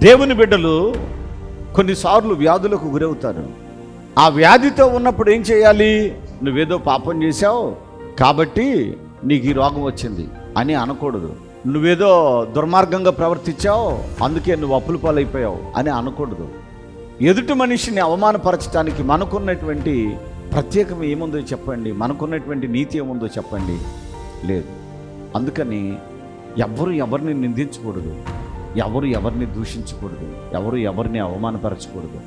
దేవుని బిడ్డలు కొన్నిసార్లు వ్యాధులకు గురవుతారు. ఆ వ్యాధితో ఉన్నప్పుడు ఏం చేయాలి? నువ్వేదో పాపం చేశావు కాబట్టి నీకు ఈ రోగం వచ్చింది అని అనకూడదు. నువ్వేదో దుర్మార్గంగా ప్రవర్తించావు అందుకే నువ్వు అప్పుల పాలైపోయావు అని అనకూడదు. ఎదుటి మనిషిని అవమానపరచడానికి మనకున్నటువంటి ప్రత్యేకం ఏముందో చెప్పండి, మనకున్నటువంటి నీతి ఏముందో చెప్పండి. లేదు. అందుకని ఎవరిని నిందించకూడదు, ఎవరిని దూషించకూడదు, ఎవరిని అవమానపరచకూడదు.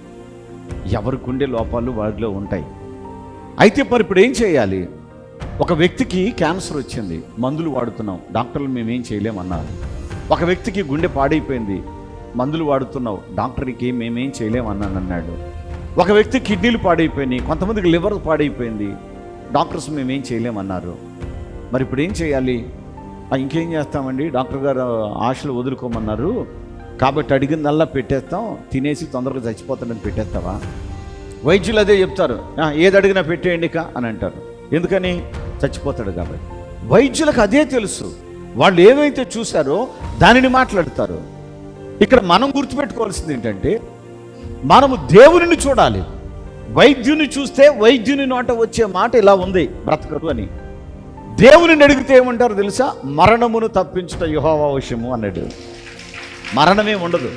ఎవరికి ఉండే లోపాలు వారిలో ఉంటాయి. అయితే మరి ఇప్పుడు ఏం చేయాలి? ఒక వ్యక్తికి క్యాన్సర్ వచ్చింది, మందులు వాడుతున్నాం, డాక్టర్లు మేమేం చేయలేమన్నారు. ఒక వ్యక్తికి గుండె పాడైపోయింది, మందులు వాడుతున్నావు, డాక్టర్కి మేమేం చేయలేమన్నాడు. ఒక వ్యక్తి కిడ్నీలు పాడైపోయినాయి, కొంతమందికి లివర్ పాడైపోయింది, డాక్టర్స్ మేమేం చేయలేమన్నారు. మరి ఇప్పుడు ఏం చేయాలి? ఇంకేం చేస్తామండి, డాక్టర్ గారు ఆశలు వదులుకోమన్నారు కాబట్టి అడిగిందల్లా పెట్టేస్తాం, తినేసి తొందరగా చచ్చిపోతాడని పెట్టేస్తావా? వైద్యులు అదే చెప్తారు, ఏది అడిగినా పెట్టేయండి అని అంటారు. ఎందుకని? చచ్చిపోతాడు కాబట్టి. వైద్యులకు అదే తెలుసు, వాళ్ళు ఏవైతే చూశారో దానిని మాట్లాడతారు. ఇక్కడ మనం గుర్తుపెట్టుకోవాల్సింది ఏంటంటే, మనము దేవుని చూడాలి. వైద్యుని చూస్తే వైద్యుని నోట వచ్చే మాట ఇలా ఉంది, బ్రతకదు అని. దేవుని అడిగితే ఏమంటారు తెలుసా? మరణమును తప్పించుట యెహోవా వశము అన్నాడు. మరణమే ఉండదు.